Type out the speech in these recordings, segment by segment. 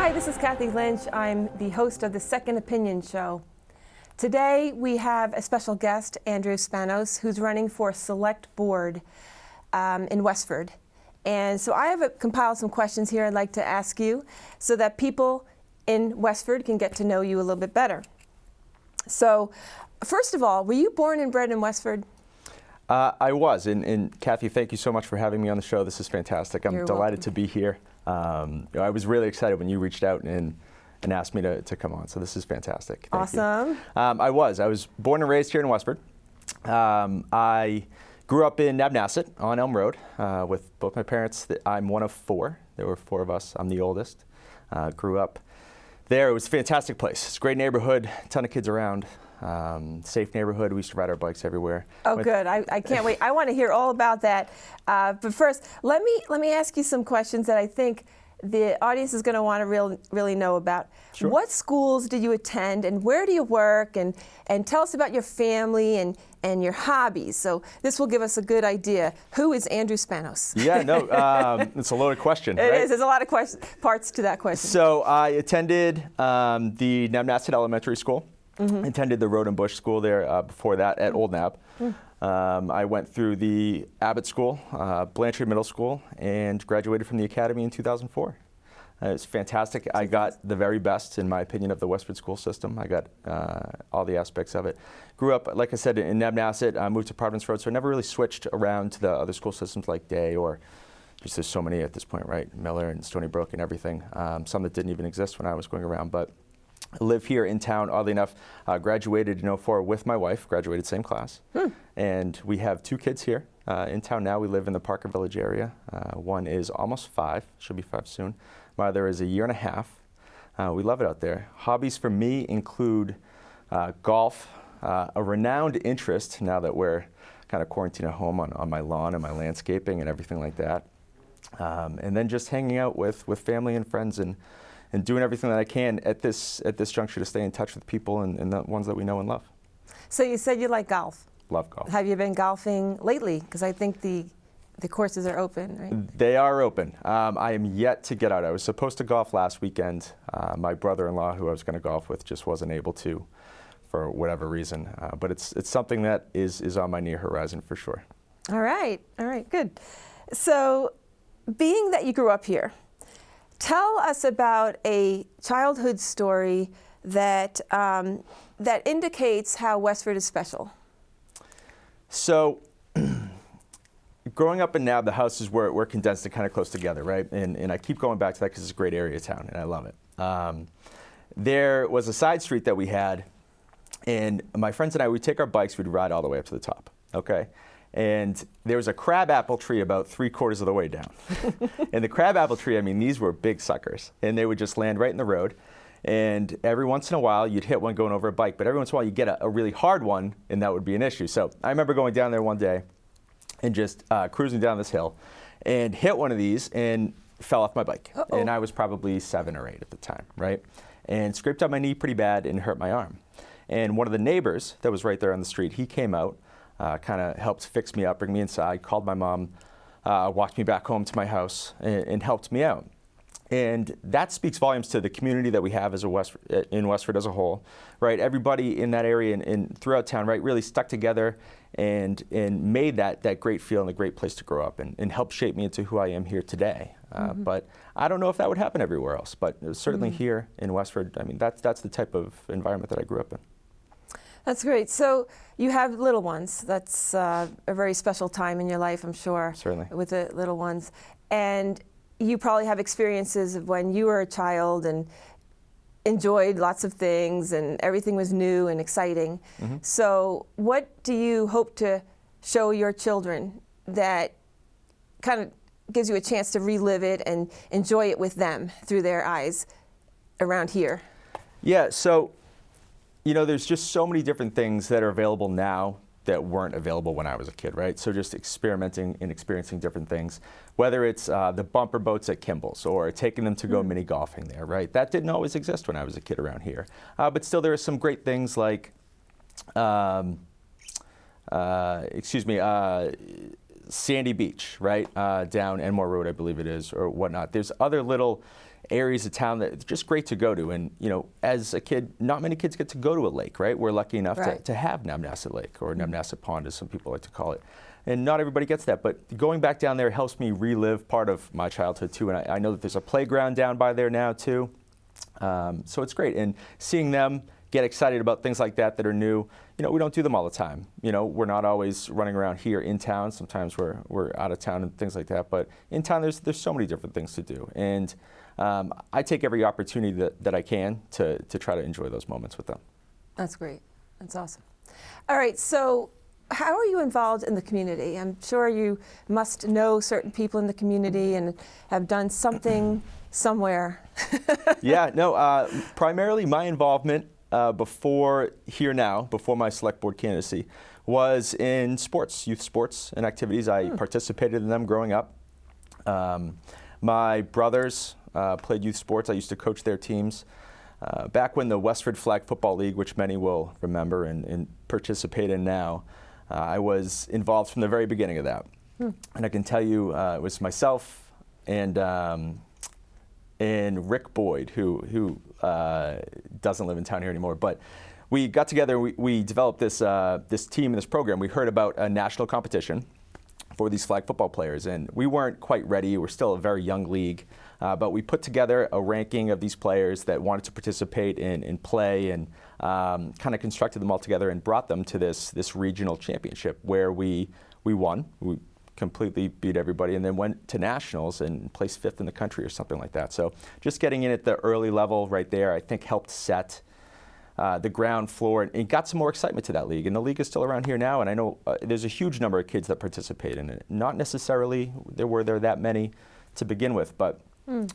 Hi, this is Kathy Lynch. I'm the host of the Second Opinion Show. Today we have a special guest, Andrew Spanos, who's running for select board in Westford. And so I have compiled some questions here I'd like to ask you so that people in Westford can get to know you a little bit better. So first of all, were you born and bred in Westford? I was, and Kathy, thank you so much for having me on the show. This is fantastic. I'm delighted to be here. I was really excited when you reached out and asked me to come on, so this is fantastic. Thank awesome. You. I was born and raised here in Westford. I grew up in Nabnasset on Elm Road with both my parents. I'm one of four. There were four of us. I'm the oldest. Grew up there. It was a fantastic place. It's a great neighborhood, a ton of kids around. Safe neighborhood. We used to ride our bikes everywhere. Oh, good. I can't wait. I want to hear all about that. But first, let me ask you some questions that I think the audience is going to want to really know about. Sure. What schools do you attend, and where do you work? And tell us about your family and your hobbies. So this will give us a good idea. Who is Andrew Spanos? Yeah, no, it's a loaded question. It right? is. There's a lot of parts to that question. So I attended the Nabnasset Elementary School. Mm-hmm. Attended the Road and Bush School there before that at Old Nab. Mm-hmm. I went through the Abbott School, Blanchard Middle School, and graduated from the Academy in 2004. It was fantastic. I got the very best, in my opinion, of the Westford school system. I got all the aspects of it. Grew up, like I said, in Nabnasset. Moved to Providence Road, so I never really switched around to the other school systems like Day or just there's so many at this point, right? Miller and Stony Brook and everything. Some that didn't even exist when I was going around, but I live here in town, oddly enough. Graduated in 2004 with my wife, graduated same class. And we have two kids here in town now. We live in the Parker Village area. One is almost 5, she'll be 5 soon. My other is a year and a half. We love it out there. Hobbies for me include golf, a renowned interest now that we're kind of quarantined at home on my lawn and my landscaping and everything like that. And then just hanging out with family and friends and doing everything that I can at this juncture to stay in touch with people and the ones that we know and love. So you said you like golf. Love golf. Have you been golfing lately? Because I think the courses are open, right? They are open. I am yet to get out. I was supposed to golf last weekend. My brother-in-law, who I was going to golf with, just wasn't able to for whatever reason. But it's something that is on my near horizon for sure. All right, good. So being that you grew up here, tell us about a childhood story that that indicates how Westford is special. So, growing up in Nab, the houses were condensed and kind of close together, right? And I keep going back to that because it's a great area of town, and I love it. There was a side street that we had, and my friends and I, we'd take our bikes, we'd ride all the way up to the top, okay? And there was a crabapple tree about 3/4 of the way down. And the crabapple tree, I mean, these were big suckers. And they would just land right in the road. And every once in a while, you'd hit one going over a bike. But every once in a while, you'd get a really hard one, and that would be an issue. So I remember going down there one day and just cruising down this hill and hit one of these and fell off my bike. Uh-oh. And I was probably 7 or 8 at the time, right? And scraped up my knee pretty bad and hurt my arm. And one of the neighbors that was right there on the street, he came out. Kind of helped fix me up, bring me inside, called my mom, walked me back home to my house, and helped me out. And that speaks volumes to the community that we have as in Westford as a whole, right? Everybody in that area and throughout town, right, really stuck together and made that great feel and a great place to grow up and helped shape me into who I am here today. But I don't know if that would happen everywhere else, but certainly here in Westford, I mean, that's the type of environment that I grew up in. That's great. So you have little ones. That's a very special time in your life, I'm sure. Certainly. With the little ones. And you probably have experiences of when you were a child and enjoyed lots of things and everything was new and exciting. So what do you hope to show your children that kind of gives you a chance to relive it and enjoy it with them through their eyes around here? Yeah, so you know, there's just so many different things that are available now that weren't available when I was a kid, right? So just experimenting and experiencing different things, whether it's the bumper boats at Kimball's or taking them to go mini golfing there, right? That didn't always exist when I was a kid around here. But still, there are some great things like, Sandy Beach, right? Down Enmore Road, I believe it is, or whatnot. There's other little areas of town that are just great to go to. And, you know, as a kid, not many kids get to go to a lake, right? We're lucky enough to have Namnasset Lake, or Namnasset Pond, as some people like to call it. And not everybody gets that, but going back down there helps me relive part of my childhood too. And I know that there's a playground down by there now too. So it's great. And seeing them get excited about things like that are new, you know, we don't do them all the time. You know, we're not always running around here in town. Sometimes we're out of town and things like that. But in town, there's so many different things to do. And I take every opportunity that I can to try to enjoy those moments with them. That's great. That's awesome. All right, so how are you involved in the community? I'm sure you must know certain people in the community and have done something somewhere. Yeah, no, primarily my involvement before my select board candidacy was in sports, youth sports and activities. I participated in them growing up. My brothers played youth sports. I used to coach their teams. Back when the Westford Flag Football League, which many will remember and participate in now, I was involved from the very beginning of that. And I can tell you it was myself and Rick Boyd, who doesn't live in town here anymore. But we got together, we developed this team and this program. We heard about a national competition for these flag football players, and we weren't quite ready. We're still a very young league, but we put together a ranking of these players that wanted to participate in play, and kind of constructed them all together and brought them to this regional championship where we won. We completely beat everybody, and then went to nationals and placed 5th in the country or something like that. So just getting in at the early level right there, I think helped set the ground floor and got some more excitement to that league. And the league is still around here now, and I know there's a huge number of kids that participate in it. Not necessarily were there that many to begin with, but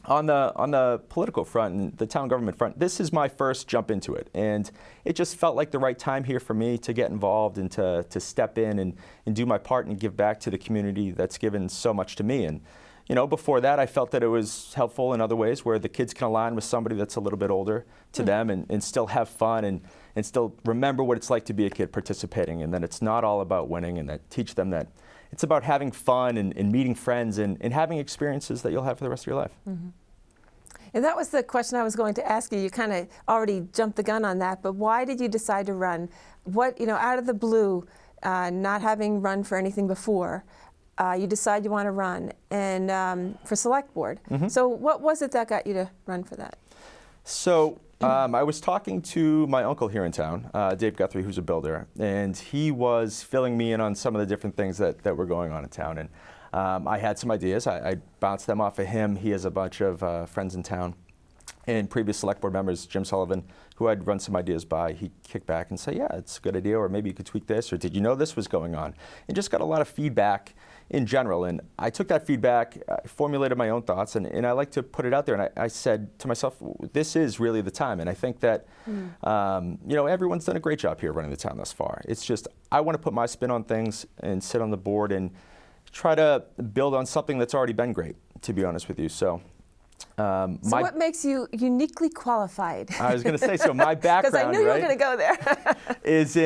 on the political front and the town government front, this is my first jump into it, and it just felt like the right time here for me to get involved and to step in and do my part and give back to the community that's given so much to me. And you know, before that, I felt that it was helpful in other ways where the kids can align with somebody that's a little bit older to them and still have fun and still remember what it's like to be a kid participating, and that it's not all about winning, and that teach them that it's about having fun and meeting friends and having experiences that you'll have for the rest of your life. And that was the question I was going to ask you. You kind of already jumped the gun on that, but why did you decide to run? What, you know, out of the blue, not having run for anything before, you decide you want to run and for select board. So what was it that got you to run for that? So I was talking to my uncle here in town, Dave Guthrie, who's a builder, and he was filling me in on some of the different things that were going on in town. And I had some ideas. I bounced them off of him. He has a bunch of friends in town and previous select board members, Jim Sullivan, who I'd run some ideas by. He'd kick back and say, yeah, it's a good idea, or maybe you could tweak this, or did you know this was going on? And just got a lot of feedback in general. And I took that feedback, formulated my own thoughts, and I like to put it out there. And I said to myself, this is really the time. And I think that, you know, everyone's done a great job here running the town thus far. It's just, I want to put my spin on things and sit on the board and try to build on something that's already been great, to be honest with you. So what makes you uniquely qualified? I was going to say, so my background, because I knew you were going to go there, is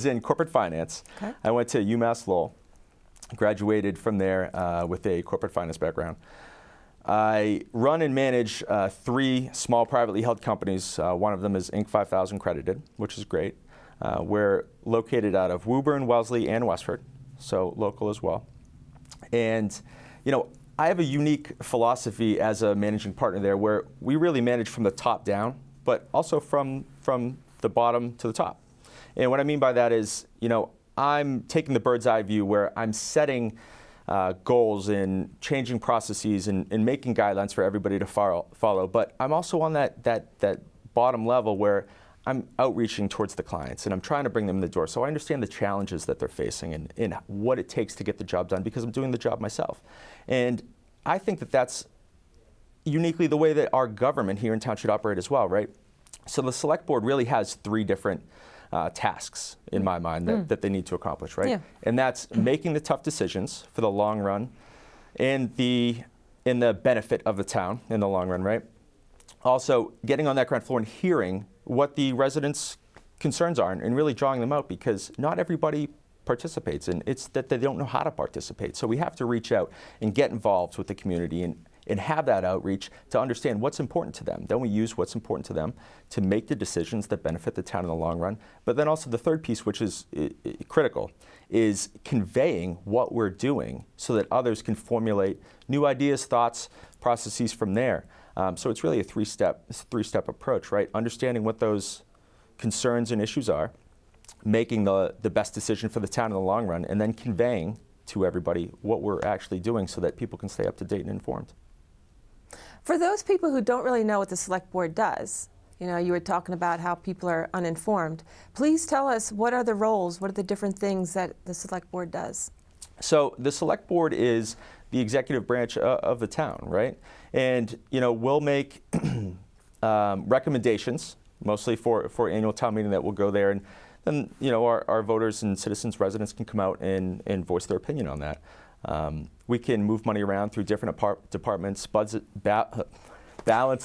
in corporate finance. Okay. I went to UMass Lowell, graduated from there with a corporate finance background. I run and manage 3 small privately held companies. One of them is Inc. 5000 credited, which is great. We're located out of Woburn, Wellesley, and Westford, so local as well. And you know, I have a unique philosophy as a managing partner there, where we really manage from the top down, but also from the bottom to the top. And what I mean by that is, you know, I'm taking the bird's eye view where I'm setting goals and changing processes and making guidelines for everybody to follow. But I'm also on that bottom level where I'm outreaching towards the clients and I'm trying to bring them in the door. So I understand the challenges that they're facing and what it takes to get the job done, because I'm doing the job myself. And I think that that's uniquely the way that our government here in town should operate as well, right? So the select board really has 3 different tasks in my mind that they need to accomplish, right? Yeah. And that's making the tough decisions for the long run and in the benefit of the town in the long run, right? Also getting on that ground floor and hearing what the residents' concerns are and really drawing them out, because not everybody participates, and it's that they don't know how to participate. So we have to reach out and get involved with the community and and have that outreach to understand what's important to them. Then we use what's important to them to make the decisions that benefit the town in the long run. But then also the third piece, which is critical, is conveying what we're doing so that others can formulate new ideas, thoughts, processes from there. So it's really a three-step approach, right? Understanding what those concerns and issues are, making the best decision for the town in the long run, and then conveying to everybody what we're actually doing so that people can stay up to date and informed. For those people who don't really know what the Select Board does, you know, you were talking about how people are uninformed. Please tell us, what are the roles, what are the different things that the Select Board does? So the Select Board is the executive branch of the town, right? And, you know, we'll make recommendations, mostly for annual town meeting, that will go there, and then, you know, our voters and citizens, residents can come out and voice their opinion on that. We can move money around through different departments, balance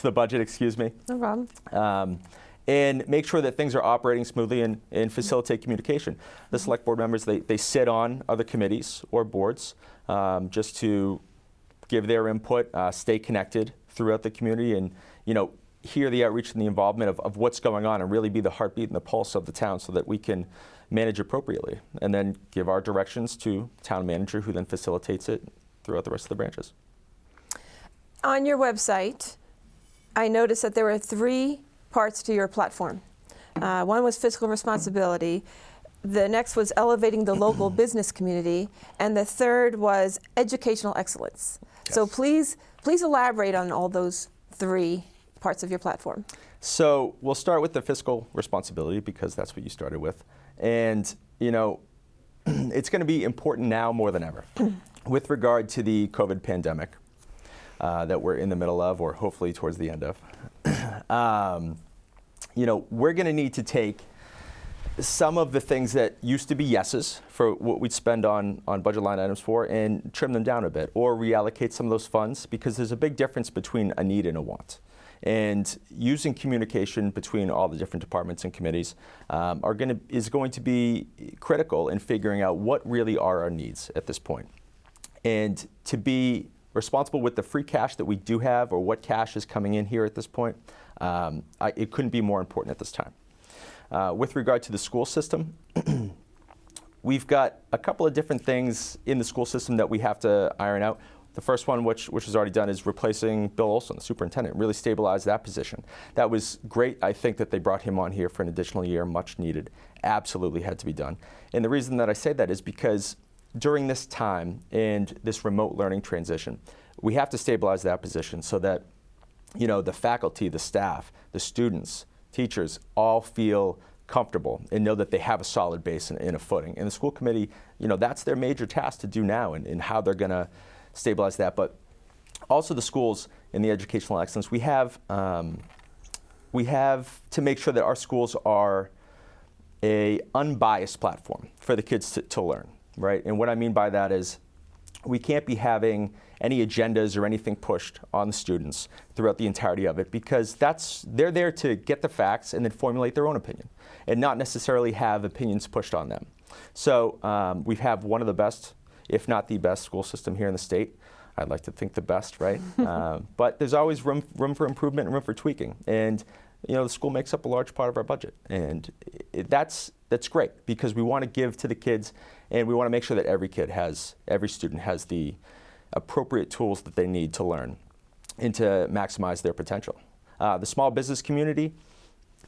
the budget, excuse me. No problem. And make sure that things are operating smoothly and facilitate communication. The Select Board members, they sit on other committees or boards just to give their input, stay connected throughout the community, and, you know, hear the outreach and the involvement of what's going on, and really be the heartbeat and the pulse of the town so that we can manage appropriately, and then give our directions to town manager, who then facilitates it throughout the rest of the branches. On your website, I noticed that there were 3 parts to your platform. One was fiscal responsibility, the next was elevating the local business community, and the third was educational excellence. Yes. So please elaborate on all those 3 parts of your platform. So we'll start with the fiscal responsibility, because that's what you started with. And, you know, it's going to be important now more than ever with regard to the COVID pandemic that we're in the middle of, or hopefully towards the end of. You know, we're going to need to take some of the things that used to be yeses for what we'd spend on budget line items for, and trim them down a bit, or reallocate some of those funds, because there's a big difference between a need and a want. And using communication between all the different departments and committees is going to be critical in figuring out what really are our needs at this point. And to be responsible with the free cash that we do have, or what cash is coming in here at this point, it couldn't be more important at this time. With regard to the school system, we've got a couple of different things in the school system that we have to iron out. The first one, which is already done, is replacing Bill Olson, the superintendent, really stabilize that position. That was great. I think that they brought him on here for an additional year, much needed. Absolutely had to be done. And the reason that I say that is because during this time and this remote learning transition, we have to stabilize that position so that, you know, the faculty, the staff, the students, teachers all feel comfortable and know that they have a solid base and a footing. And the school committee, you know, that's their major task to do now, and how they're going to stabilize that. But also the schools and the educational excellence, we have to make sure that our schools are a unbiased platform for the kids to learn, right? And what I mean by that is, we can't be having any agendas or anything pushed on the students throughout the entirety of it, because they're there to get the facts and then formulate their own opinion, and not necessarily have opinions pushed on them. So we have one of the best, if not the best, school system here in the state. I'd like to think the best, right? But there's always room for improvement and room for tweaking. And, you know, the school makes up a large part of our budget, and that's great, because we want to give to the kids, and we want to make sure that every student has the appropriate tools that they need to learn and to maximize their potential. The small business community,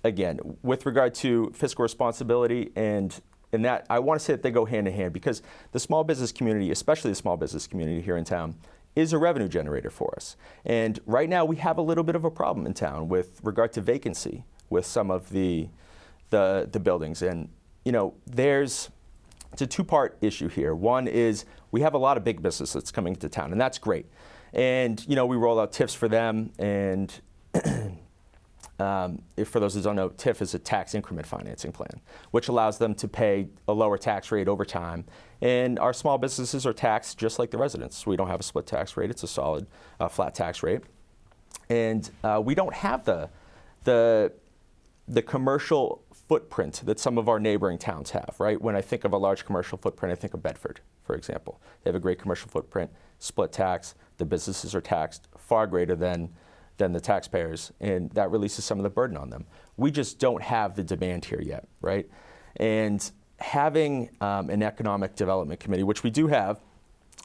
again, with regard to fiscal responsibility and that, I want to say that they go hand in hand, because the small business community, especially the small business community here in town, is a revenue generator for us. And right now we have a little bit of a problem in town with regard to vacancy with some of the buildings. And, you know, it's a 2-part issue here. One is we have a lot of big business that's coming to town, and that's great. And, you know, we roll out TIFs for them, and if for those who don't know, TIF is a tax increment financing plan, which allows them to pay a lower tax rate over time. And our small businesses are taxed just like the residents. We don't have a split tax rate. It's a solid flat tax rate. And we don't have the commercial footprint that some of our neighboring towns have, right? When I think of a large commercial footprint, I think of Bedford, for example. They have a great commercial footprint, split tax, the businesses are taxed far greater than the taxpayers, and that releases some of the burden on them. We just don't have the demand here yet, right? And having an economic development committee, which we do have,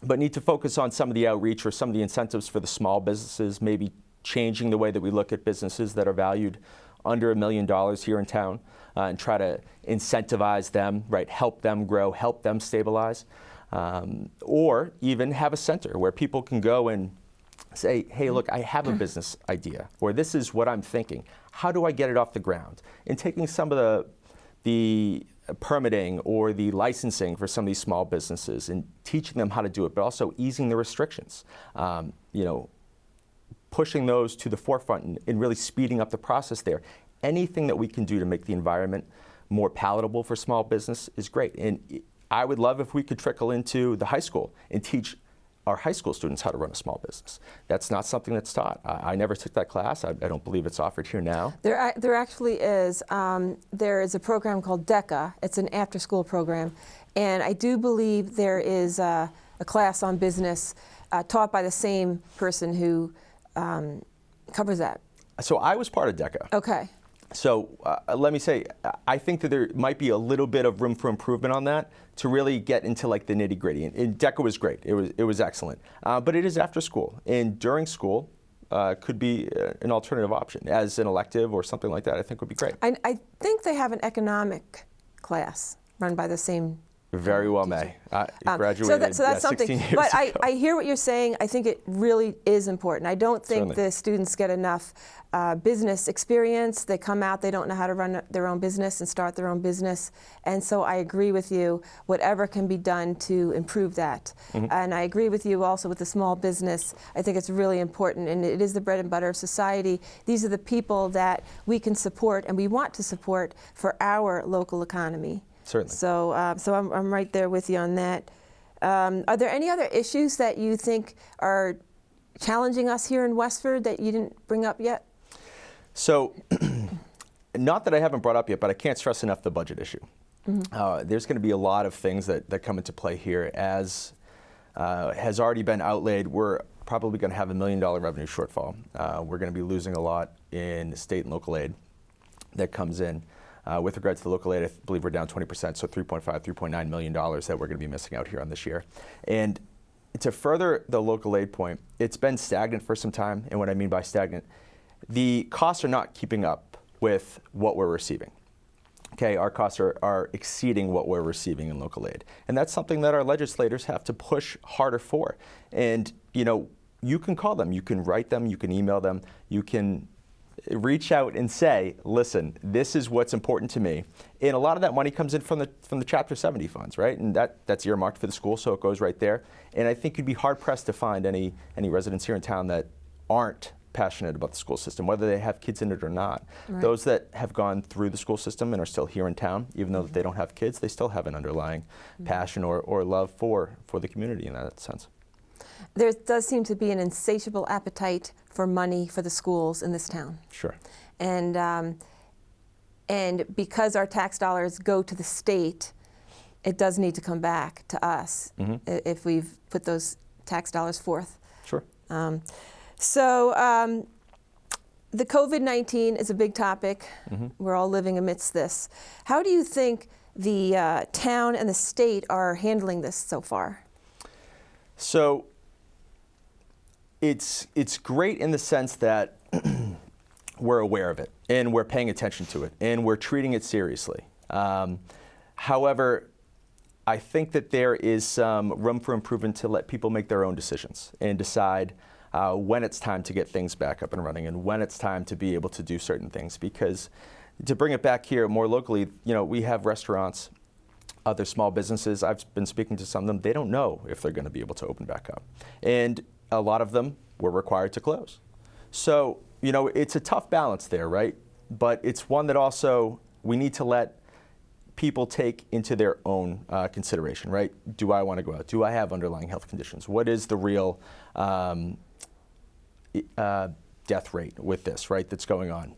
but need to focus on some of the outreach or some of the incentives for the small businesses, maybe changing the way that we look at businesses that are valued under $1 million here in town, and try to incentivize them, right? Help them grow, help them stabilize, or even have a center where people can go and say, hey, look, I have a business idea, or this is what I'm thinking. How do I get it off the ground? And taking some of the permitting or the licensing for some of these small businesses and teaching them how to do it, but also easing the restrictions. Pushing those to the forefront and really speeding up the process there. Anything that we can do to make the environment more palatable for small business is great. And I would love if we could trickle into the high school and teach our high school students how to run a small business. That's not something that's taught. I never took that class. I don't believe it's offered here now. There actually is. There is a program called DECA. It's an after-school program. And I do believe there is a class on business taught by the same person who covers that. So I was part of DECA. Okay. So let me say, I think that there might be a little bit of room for improvement on that to really get into like the nitty gritty. And DECA was great. It was excellent. But it is after school. And during school could be an alternative option as an elective or something like that. I think would be great. I think they have an economic class run by the same Very well teacher. may. Graduated so that's something. 16 years But ago. I hear what you're saying. I think it really is important. I don't think Certainly. the students get enough business experience. They come out, they don't know how to run their own business and start their own business. And so I agree with you, whatever can be done to improve that. And I agree with you also with the small business. I think it's really important, and it is the bread and butter of society. These are the people that we can support and we want to support for our local economy. Certainly. So I'm right there with you on that. Are there any other issues that you think are challenging us here in Westford that you didn't bring up yet? So, not that I haven't brought up yet, but I can't stress enough the budget issue. There's going to be a lot of things that come into play here. As has already been outlaid, we're probably going to have $1 million revenue shortfall. We're going to be losing a lot in state and local aid that comes in. With regard to the local aid, I believe we're down 20%, so $3.9 million that we're going to be missing out here on this year. And to further the local aid point, it's been stagnant for some time, and what I mean by stagnant, the costs are not keeping up with what we're receiving. Okay, our costs are exceeding what we're receiving in local aid. And that's something that our legislators have to push harder for. And, you can call them, you can write them, you can email them, you can reach out and say, listen, this is what's important to me. And a lot of that money comes in from the Chapter 70 funds, right? And that's earmarked for the school, so it goes right there. And I think you'd be hard pressed to find any residents here in town that aren't passionate about the school system, whether they have kids in it or not. Right. Those that have gone through the school system and are still here in town, even though they don't have kids, they still have an underlying passion or love for the community in that sense. There does seem to be an insatiable appetite for money for the schools in this town. Sure. And because our tax dollars go to the state, it does need to come back to us if we've put those tax dollars forth. Sure. So the COVID-19 is a big topic. We're all living amidst this. How do you think the town and the state are handling this so far? So it's great in the sense that we're aware of it and we're paying attention to it and we're treating it seriously. However, I think that there is some room for improvement to let people make their own decisions and decide when it's time to get things back up and running and when it's time to be able to do certain things. Because to bring it back here more locally, we have restaurants, other small businesses. I've been speaking to some of them. They don't know if they're going to be able to open back up. And a lot of them were required to close. So, it's a tough balance there, right? But it's one that also we need to let people take into their own consideration, right? Do I want to go out? Do I have underlying health conditions? What is the real death rate with this, right, that's going on?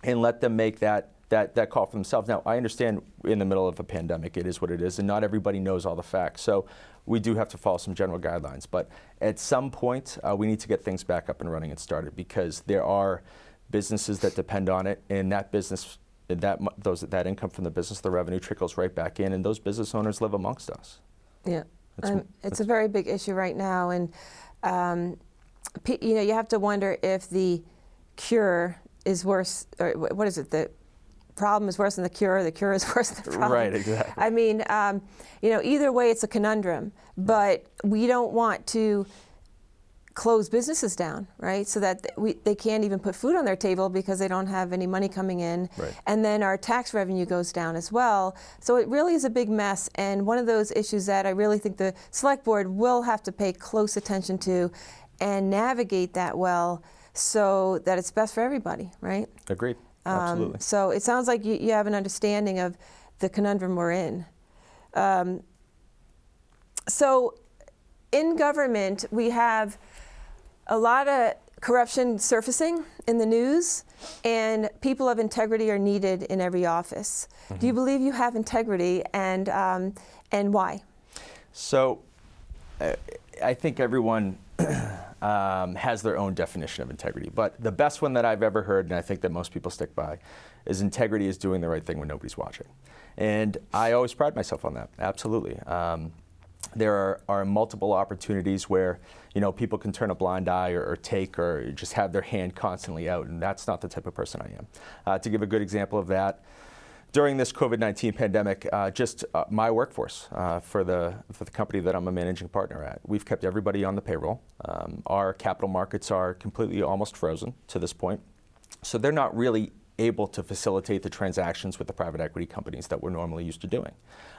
And let them make that that call for themselves. Now, I understand in the middle of a pandemic, it is what it is, and not everybody knows all the facts. So we do have to follow some general guidelines. But at some point, we need to get things back up and running and started, because there are businesses that depend on it, and that business, that income from the business, the revenue trickles right back in, and those business owners live amongst us. Yeah, it's a very big issue right now, and you have to wonder if the cure is worse, or what is it? The problem is worse than the cure is worse than the problem. Right, exactly. I mean, either way, it's a conundrum, but we don't want to close businesses down, right? So that they can't even put food on their table because they don't have any money coming in. Right. And then our tax revenue goes down as well. So it really is a big mess, and one of those issues that I really think the Select Board will have to pay close attention to and navigate that well so that it's best for everybody, right? Agreed. Absolutely. So it sounds like you have an understanding of the conundrum we're in. So in government, we have a lot of corruption surfacing in the news, and people of integrity are needed in every office. Mm-hmm. Do you believe you have integrity, and why? So I think everyone has their own definition of integrity, but the best one that I've ever heard, and I think that most people stick by, is integrity is doing the right thing when nobody's watching. And I always pride myself on that, absolutely. There are multiple opportunities where people can turn a blind eye or take or just have their hand constantly out, and that's not the type of person I am. To give a good example of that, during this COVID-19 pandemic, my workforce for the company that I'm a managing partner at, we've kept everybody on the payroll. Our capital markets are completely almost frozen to this point, so they're not really able to facilitate the transactions with the private equity companies that we're normally used to doing.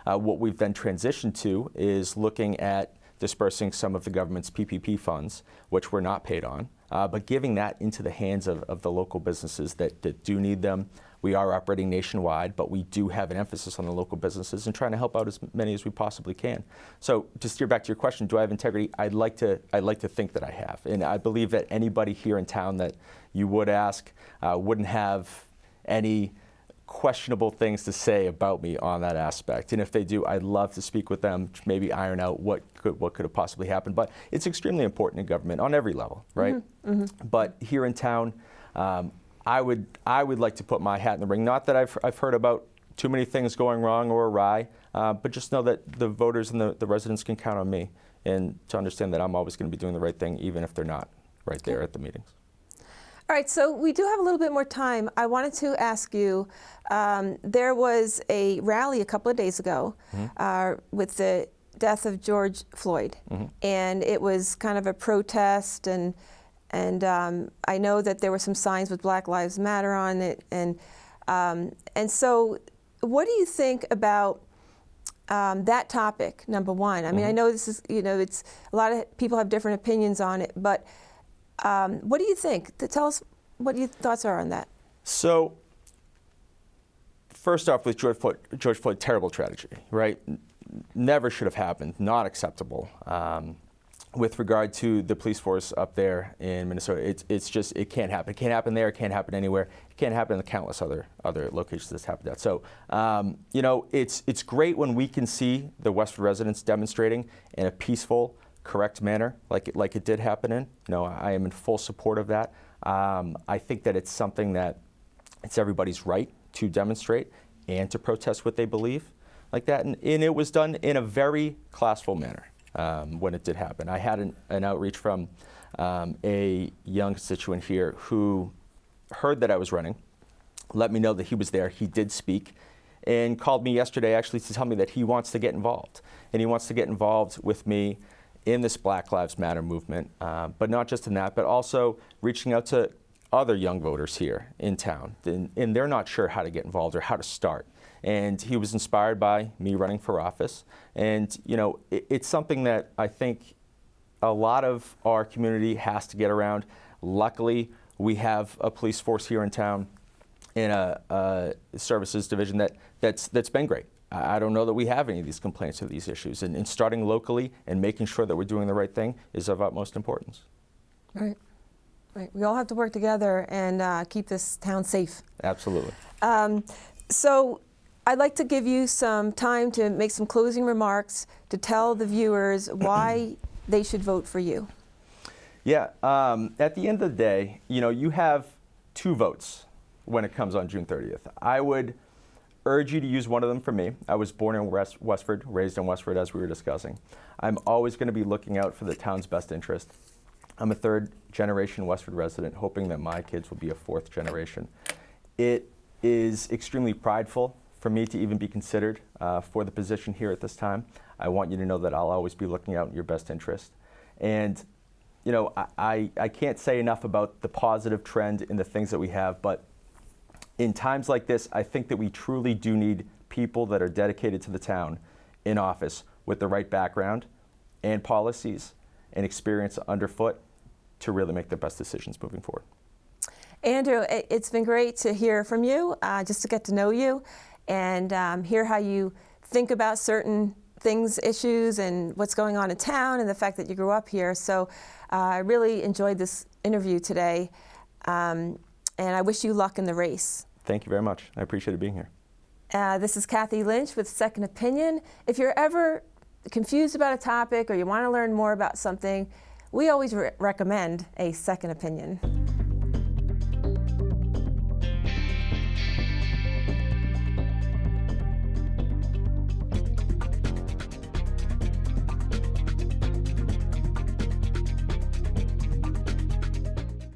What we've then transitioned to is looking at dispersing some of the government's PPP funds, which we're not paid on, but giving that into the hands of the local businesses that do need them. We are operating nationwide, but we do have an emphasis on the local businesses and trying to help out as many as we possibly can. So to steer back to your question, do I have integrity? I'd like to think that I have. And I believe that anybody here in town that you would ask wouldn't have any questionable things to say about me on that aspect. And if they do, I'd love to speak with them, maybe iron out what could have possibly happened. But it's extremely important in government on every level, right? Mm-hmm. Mm-hmm. But here in town, I would like to put my hat in the ring. Not that I've heard about too many things going wrong or awry, but just know that the voters and the residents can count on me, and to understand that I'm always going to be doing the right thing, even if they're not right there at the meetings. All right, so we do have a little bit more time. I wanted to ask you, there was a rally a couple of days ago with the death of George Floyd, and it was kind of a protest, and I know that there were some signs with Black Lives Matter on it, and so what do you think about that topic, number one? I mean, I know this is, it's a lot of people have different opinions on it, but what do you think? Tell us what your thoughts are on that. So, first off, with George Floyd, terrible tragedy, right? Never should have happened, not acceptable. With regard to the police force up there in Minnesota, it's just, it can't happen. It can't happen there, it can't happen anywhere. It can't happen in the countless other locations that's happened at. So, it's great when we can see the Westford residents demonstrating in a peaceful, correct manner, like it did happen in. I am in full support of that. I think that it's something that it's everybody's right to demonstrate and to protest what they believe like that. And it was done in a very classful manner when it did happen. I had an outreach from a young constituent here who heard that I was running, let me know that he was there. He did speak, and called me yesterday actually to tell me that he wants to get involved. And he wants to get involved with me in this Black Lives Matter movement, but not just in that, but also reaching out to other young voters here in town. And they're not sure how to get involved or how to start. And he was inspired by me running for office. And, it's something that I think a lot of our community has to get around. Luckily, we have a police force here in town in a services division that's been great. I don't know that we have any of these complaints or these issues. And starting locally and making sure that we're doing the right thing is of utmost importance. Right. We all have to work together and keep this town safe. Absolutely. So I'd like to give you some time to make some closing remarks to tell the viewers why they should vote for you. Yeah, at the end of the day, you have 2 votes when it comes on June 30th. I would urge you to use one of them for me. I was born in Westford, raised in Westford, as we were discussing. I'm always going to be looking out for the town's best interest. I'm a 3rd-generation Westford resident, hoping that my kids will be a 4th generation. It is extremely prideful for me to even be considered for the position here at this time. I want you to know that I'll always be looking out in your best interest. And I can't say enough about the positive trend in the things that we have, but in times like this, I think that we truly do need people that are dedicated to the town in office with the right background and policies and experience underfoot to really make the best decisions moving forward. Andrew, it's been great to hear from you, just to get to know you and hear how you think about certain things, issues, and what's going on in town, and the fact that you grew up here. So I really enjoyed this interview today, and I wish you luck in the race. Thank you very much. I appreciated being here. This is Kathy Lynch with Second Opinion. If you're ever confused about a topic or you want to learn more about something, we always recommend a second opinion.